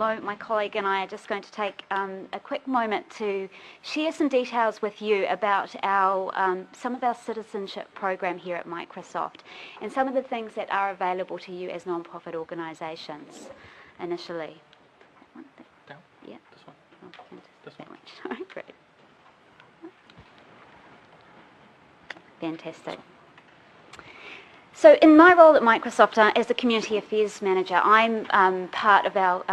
Lo, my colleague, and I are just going to take a quick moment to share some details with you about our some of our citizenship program here at Microsoft and some of the things that are available to you as non-profit organisations initially. Down? Yeah. This one? Oh, This one? Sorry, great. Fantastic. So in my role at Microsoft as a Community Affairs Manager, I'm part of our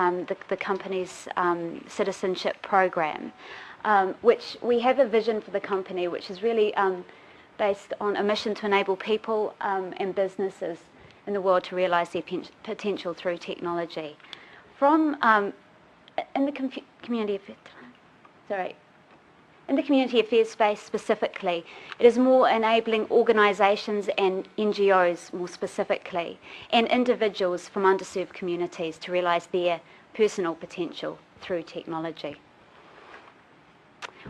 the company's citizenship program, which we have a vision for the company which is really based on a mission to enable people and businesses in the world to realise their potential through technology. From in the community affairs space specifically, it is more enabling organisations and NGOs more specifically, and individuals from underserved communities to realise their personal potential through technology.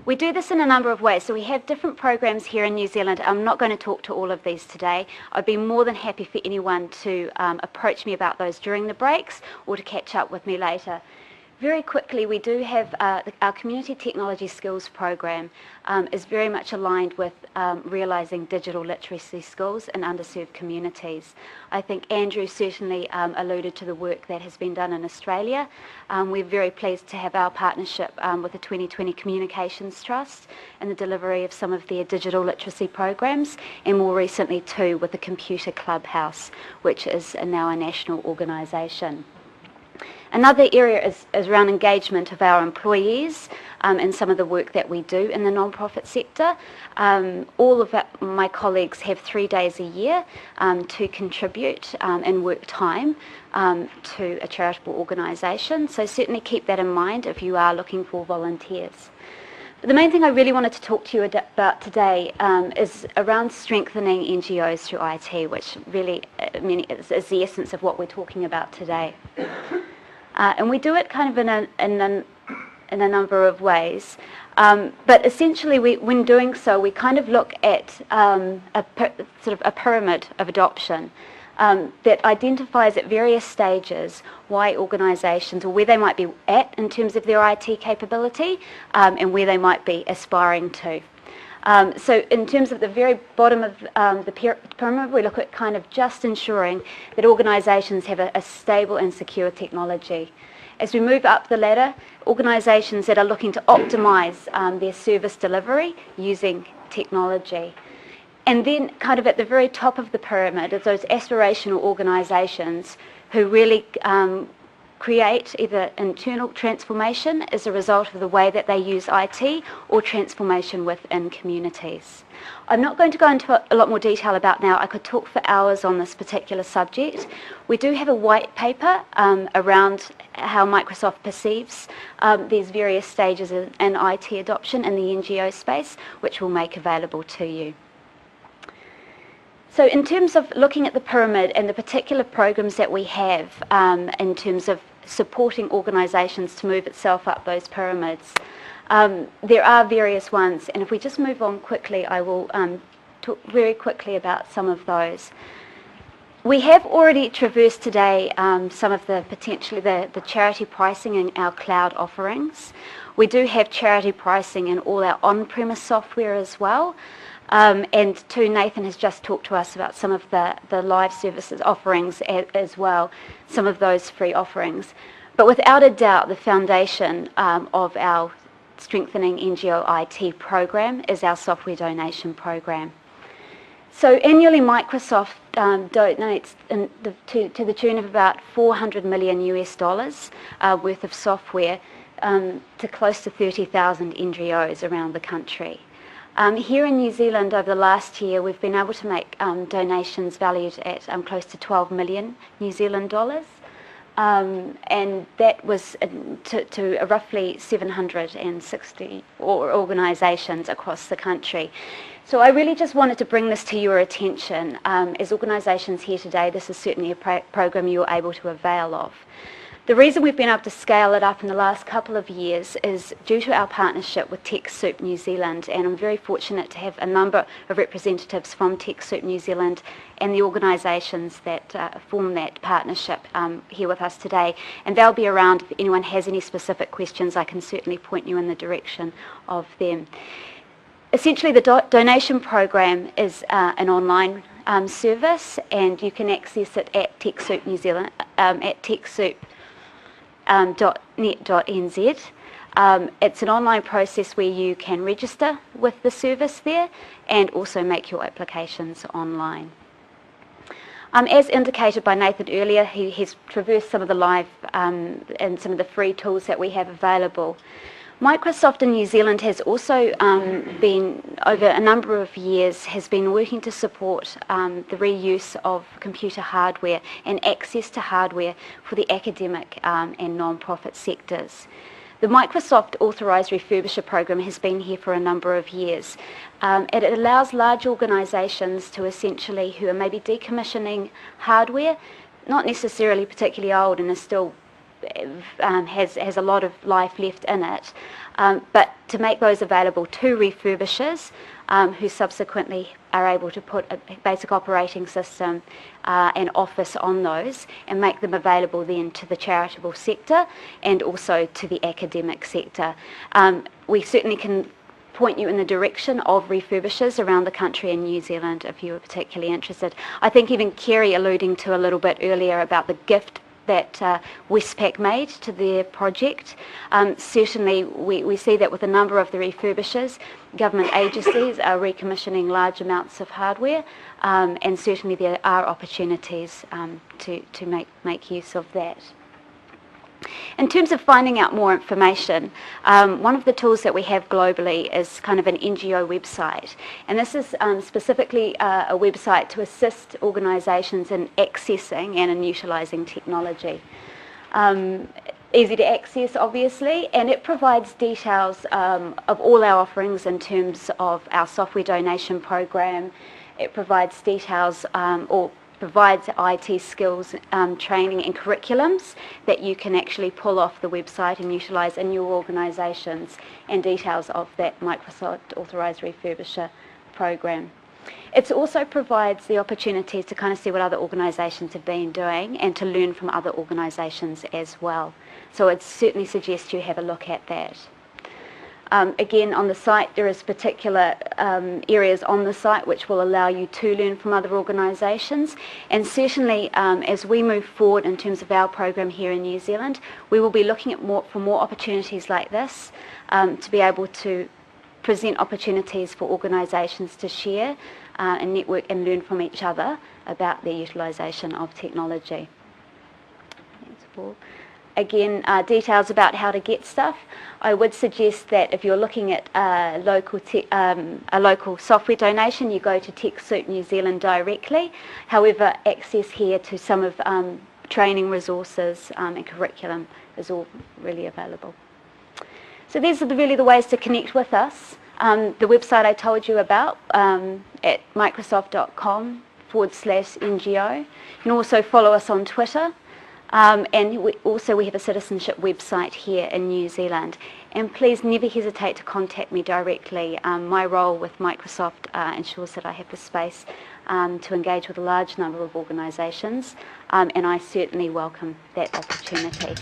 We do this in a number of ways. So we have different programs here in New Zealand. I'm not going to talk to all of these today. I'd be more than happy for anyone to approach me about those during the breaks or to catch up with me later. Very quickly, we do have our Community Technology Skills program is very much aligned with realising digital literacy skills in underserved communities. I think Andrew certainly alluded to the work that has been done in Australia. We're very pleased to have our partnership with the 2020 Communications Trust and the delivery of some of their digital literacy programs, and more recently too with the Computer Clubhouse, which is now a national organisation. Another area is around engagement of our employees and some of the work that we do in the non-profit sector. All of my colleagues have 3 days a year to contribute and work time to a charitable organisation, so certainly keep that in mind if you are looking for volunteers. But the main thing I really wanted to talk to you about today is around strengthening NGOs through IT, which really is the essence of what we're talking about today. And we do it kind of in a number of ways. But essentially, when doing so, we kind of look at sort of a pyramid of adoption that identifies at various stages why organisations, or where they might be at in terms of their IT capability, and where they might be aspiring to. So in terms of the very bottom of the pyramid, we look at kind of just ensuring that organisations have a stable and secure technology. As we move up the ladder, organisations that are looking to optimise their service delivery using technology. And then kind of at the very top of the pyramid are those aspirational organisations who really create either internal transformation as a result of the way that they use IT or transformation within communities. I'm not going to go into a lot more detail about now. I could talk for hours on this particular subject. We do have a white paper around how Microsoft perceives these various stages in IT adoption in the NGO space, which we'll make available to you. So in terms of looking at the pyramid and the particular programs that we have in terms of supporting organisations to move itself up those pyramids, there are various ones, and if we just move on quickly, I will talk very quickly about some of those. We have already traversed today some of the potentially the charity pricing in our cloud offerings. We do have charity pricing in all our on-premise software as well. And too, Nathan has just talked to us about some of the live services offerings as well, some of those free offerings. But without a doubt, the foundation of our Strengthening NGO IT program is our software donation program. So annually, Microsoft donates to the tune of about $400 million worth of software to close to 30,000 NGOs around the country. Here in New Zealand over the last year, we've been able to make donations valued at close to 12 million New Zealand dollars. And that was to roughly 760 organisations across the country. So I really just wanted to bring this to your attention. As organisations here today, this is certainly a program you're able to avail of. The reason we've been able to scale it up in the last couple of years is due to our partnership with TechSoup New Zealand, and I'm very fortunate to have a number of representatives from TechSoup New Zealand and the organisations that form that partnership here with us today. And they'll be around if anyone has any specific questions. I can certainly point you in the direction of them. Essentially, the donation program is an online service, and you can access it at TechSoup New Zealand, at TechSoup.net.nz. It's an online process where you can register with the service there and also make your applications online. As indicated by Nathan earlier, he has traversed some of the live and some of the free tools that we have available. Microsoft in New Zealand has also been, over a number of years, has been working to support the reuse of computer hardware and access to hardware for the academic and non-profit sectors. The Microsoft Authorised Refurbisher program has been here for a number of years. It allows large organisations to essentially, who are maybe decommissioning hardware, not necessarily particularly old and is still has a lot of life left in it, but to make those available to refurbishers who subsequently are able to put a basic operating system and office on those and make them available then to the charitable sector and also to the academic sector. We certainly can point you in the direction of refurbishers around the country in New Zealand if you were particularly interested. I think even Kerry alluding to a little bit earlier about the gift that Westpac made to their project. Certainly we see that with a number of the refurbishers, government agencies are recommissioning large amounts of hardware, and certainly there are opportunities to make use of that. In terms of finding out more information, one of the tools that we have globally is kind of an NGO website, and this is specifically a website to assist organisations in accessing and in utilising technology. Easy to access, obviously, and it provides details of all our offerings in terms of our software donation program. It provides details or provides IT skills, training and curriculums that you can actually pull off the website and utilise in your organisations, and details of that Microsoft Authorised Refurbisher program. It also provides the opportunity to kind of see what other organisations have been doing and to learn from other organisations as well. So I'd certainly suggest you have a look at that. Again, on the site there is particular areas on the site which will allow you to learn from other organisations, and certainly as we move forward in terms of our program here in New Zealand, we will be looking at more opportunities like this to be able to present opportunities for organisations to share and network and learn from each other about their utilisation of technology. Thanks, Paul. Again, details about how to get stuff. I would suggest that if you're looking at a local software donation, you go to TechSoup New Zealand directly. However, access here to some of training resources and curriculum is all really available. So these are really the ways to connect with us. The website I told you about at microsoft.com/NGO. You can also follow us on Twitter. And we have a citizenship website here in New Zealand. And please never hesitate to contact me directly. My role with Microsoft ensures that I have the space to engage with a large number of organisations, and I certainly welcome that opportunity.